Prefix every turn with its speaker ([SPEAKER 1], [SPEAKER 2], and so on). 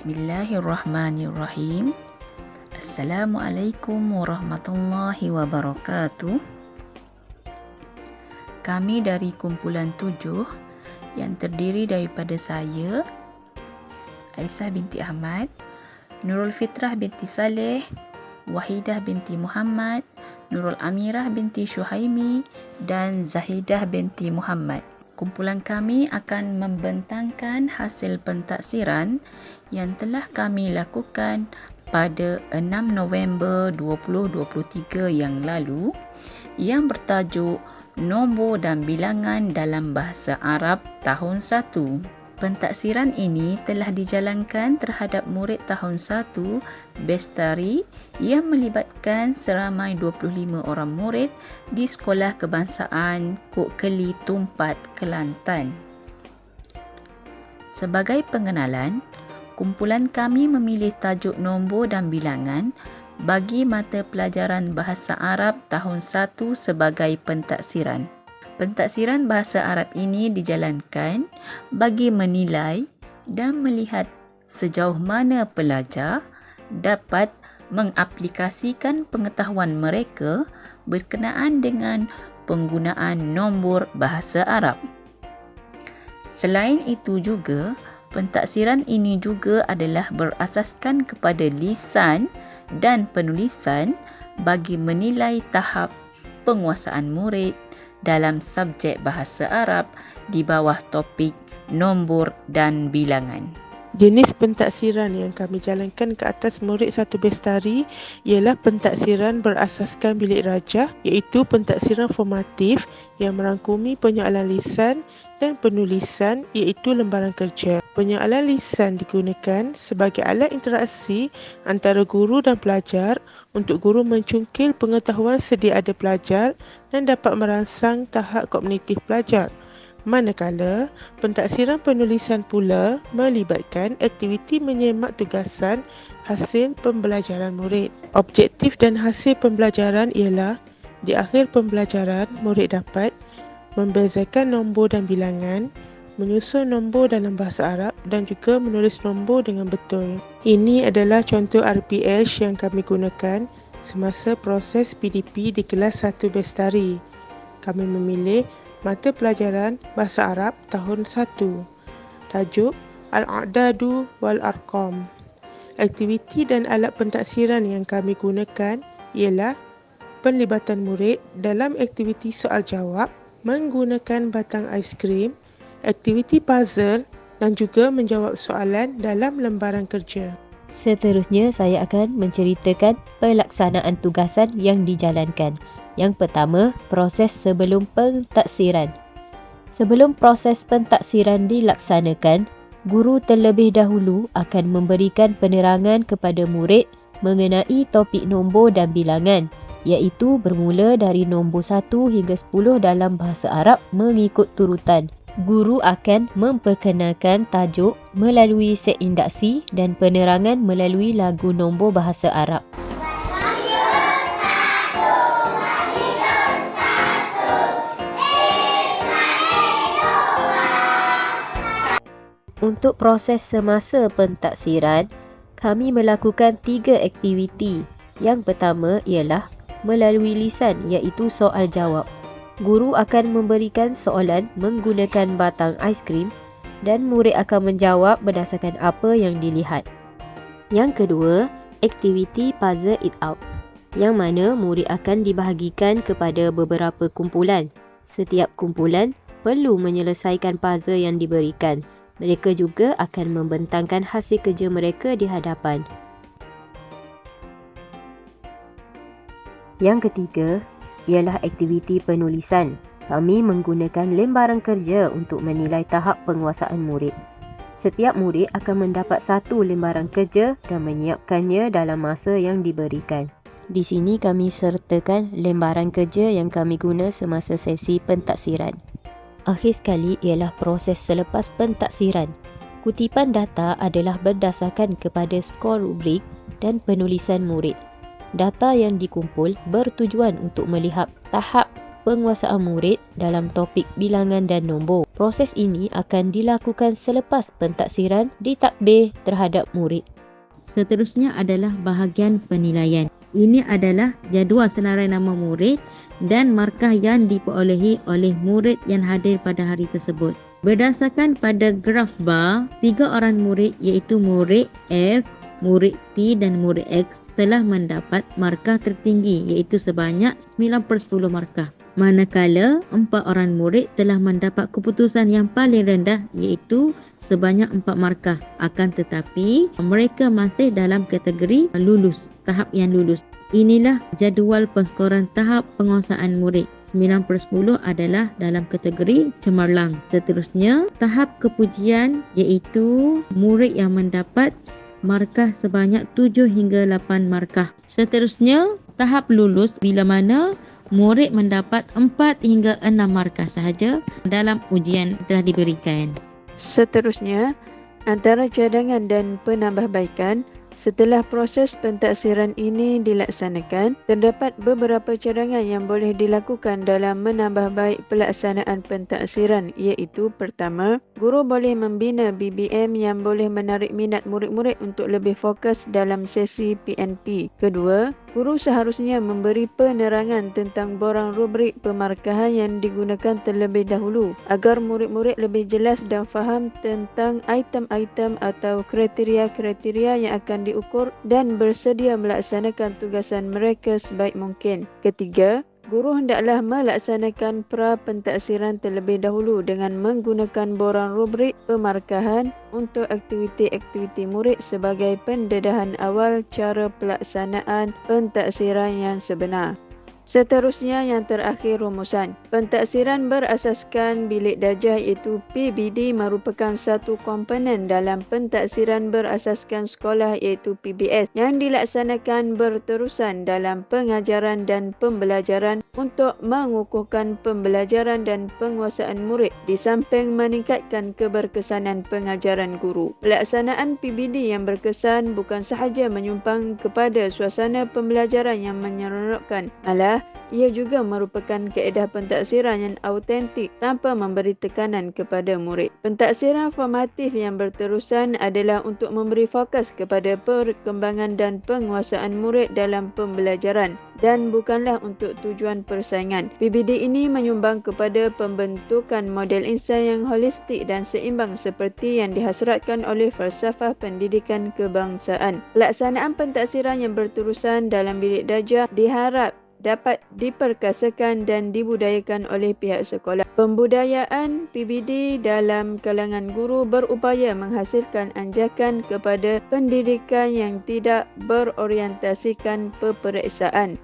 [SPEAKER 1] Bismillahirrahmanirrahim. Assalamualaikum warahmatullahi wabarakatuh. Kami dari kumpulan 7 yang terdiri daripada saya, Aisyah binti Ahmad, Nurul Fitrah binti Saleh, Wahidah binti Muhammad, Nurul Amirah binti Syuhaimi dan Zahidah binti Muhammad. Kumpulan kami akan membentangkan hasil pentaksiran yang telah kami lakukan pada 6 November 2023 yang lalu yang bertajuk Nombor dan Bilangan dalam Bahasa Arab Tahun 1. Pentaksiran ini telah dijalankan terhadap murid tahun 1 Bestari yang melibatkan seramai 25 orang murid di Sekolah Kebangsaan Kok Keli Tumpat, Kelantan. Sebagai pengenalan, kumpulan kami memilih tajuk nombor dan bilangan bagi mata pelajaran Bahasa Arab tahun 1 sebagai pentaksiran. Pentaksiran bahasa Arab ini dijalankan bagi menilai dan melihat sejauh mana pelajar dapat mengaplikasikan pengetahuan mereka berkenaan dengan penggunaan nombor bahasa Arab. Selain itu juga, pentaksiran ini juga adalah berasaskan kepada lisan dan penulisan bagi menilai tahap penguasaan murid dalam subjek bahasa Arab di bawah topik nombor dan bilangan.
[SPEAKER 2] Jenis pentaksiran yang kami jalankan ke atas murid 1 Bestari ialah pentaksiran berasaskan bilik rajah, iaitu pentaksiran formatif yang merangkumi penyoalan lisan dan penulisan, iaitu lembaran kerja. Penyoalan lisan digunakan sebagai alat interaksi antara guru dan pelajar untuk guru mencungkil pengetahuan sedia ada pelajar dan dapat merangsang tahap kognitif pelajar. Manakala, pentaksiran penulisan pula melibatkan aktiviti menyemak tugasan hasil pembelajaran murid. Objektif dan hasil pembelajaran ialah di akhir pembelajaran, murid dapat membezakan nombor dan bilangan, menyusun nombor dalam bahasa Arab dan juga menulis nombor dengan betul. Ini adalah contoh RPH yang kami gunakan semasa proses PDP di kelas 1 Bestari. Kami memilih mata pelajaran Bahasa Arab tahun 1. Tajuk Al-A'dadu wal-Arqam. Aktiviti dan alat pentaksiran yang kami gunakan ialah penlibatan murid dalam aktiviti soal jawab, menggunakan batang aiskrim, aktiviti puzzle dan juga menjawab soalan dalam lembaran kerja.
[SPEAKER 3] Seterusnya, saya akan menceritakan pelaksanaan tugasan yang dijalankan. Yang pertama, proses sebelum pentaksiran. Sebelum proses pentaksiran dilaksanakan, guru terlebih dahulu akan memberikan penerangan kepada murid mengenai topik nombor dan bilangan, iaitu bermula dari nombor 1 hingga 10 dalam bahasa Arab mengikut turutan. Guru akan memperkenalkan tajuk melalui set induksi dan penerangan melalui lagu nombor bahasa Arab. Untuk proses semasa pentaksiran, kami melakukan 3 aktiviti. Yang pertama ialah melalui lisan, iaitu soal jawab. Guru akan memberikan soalan menggunakan batang aiskrim dan murid akan menjawab berdasarkan apa yang dilihat. Yang kedua, aktiviti puzzle it out, yang mana murid akan dibahagikan kepada beberapa kumpulan. Setiap kumpulan perlu menyelesaikan puzzle yang diberikan. Mereka juga akan membentangkan hasil kerja mereka di hadapan. Yang ketiga ialah aktiviti penulisan. Kami menggunakan lembaran kerja untuk menilai tahap penguasaan murid. Setiap murid akan mendapat 1 lembaran kerja dan menyiapkannya dalam masa yang diberikan. Di sini kami sertakan lembaran kerja yang kami guna semasa sesi pentaksiran. Akhir sekali ialah proses selepas pentaksiran. Kutipan data adalah berdasarkan kepada skor rubrik dan penulisan murid. Data yang dikumpul bertujuan untuk melihat tahap penguasaan murid dalam topik bilangan dan nombor. Proses ini akan dilakukan selepas pentaksiran ditakbir terhadap murid.
[SPEAKER 4] Seterusnya adalah bahagian penilaian. Ini adalah jadual senarai nama murid dan markah yang diperolehi oleh murid yang hadir pada hari tersebut. Berdasarkan pada graf bar, 3 orang murid iaitu murid F, murid T dan murid X telah mendapat markah tertinggi iaitu sebanyak 9/10 markah. Manakala 4 orang murid telah mendapat keputusan yang paling rendah iaitu sebanyak 4 markah. Akan tetapi mereka masih dalam kategori lulus, tahap yang lulus. Inilah jadual penskoran tahap penguasaan murid. 9/10 adalah dalam kategori cemerlang. Seterusnya, tahap kepujian iaitu murid yang mendapat markah sebanyak 7 hingga 8 markah. Seterusnya, tahap lulus bila mana murid mendapat 4 hingga 6 markah sahaja dalam ujian telah diberikan.
[SPEAKER 5] Seterusnya, antara cadangan dan penambahbaikan. Setelah proses pentaksiran ini dilaksanakan, terdapat beberapa cadangan yang boleh dilakukan dalam menambah baik pelaksanaan pentaksiran iaitu pertama, guru boleh membina BBM yang boleh menarik minat murid-murid untuk lebih fokus dalam sesi PNP. Kedua, guru seharusnya memberi penerangan tentang borang rubrik pemarkahan yang digunakan terlebih dahulu agar murid-murid lebih jelas dan faham tentang item-item atau kriteria-kriteria yang akan diukur dan bersedia melaksanakan tugasan mereka sebaik mungkin. Ketiga, guru hendaklah melaksanakan pra-pentaksiran terlebih dahulu dengan menggunakan borang rubrik pemarkahan untuk aktiviti-aktiviti murid sebagai pendedahan awal cara pelaksanaan pentaksiran yang sebenar. Seterusnya yang terakhir rumusan. Pentaksiran berasaskan bilik darjah iaitu PBD merupakan satu komponen dalam pentaksiran berasaskan sekolah iaitu PBS yang dilaksanakan berterusan dalam pengajaran dan pembelajaran untuk mengukuhkan pembelajaran dan penguasaan murid di samping meningkatkan keberkesanan pengajaran guru. Pelaksanaan PBD yang berkesan bukan sahaja menyumbang kepada suasana pembelajaran yang menyeronokkan, malah ia juga merupakan kaedah pentaksiran yang autentik tanpa memberi tekanan kepada murid. Pentaksiran formatif yang berterusan adalah untuk memberi fokus kepada perkembangan dan penguasaan murid dalam pembelajaran dan bukanlah untuk tujuan persaingan. PBD ini menyumbang kepada pembentukan model insan yang holistik dan seimbang seperti yang dihasratkan oleh falsafah pendidikan kebangsaan. Pelaksanaan pentaksiran yang berterusan dalam bilik darjah diharap dapat diperkasakan dan dibudayakan oleh pihak sekolah. Pembudayaan PBD dalam kalangan guru berupaya menghasilkan anjakan kepada pendidikan yang tidak berorientasikan peperiksaan.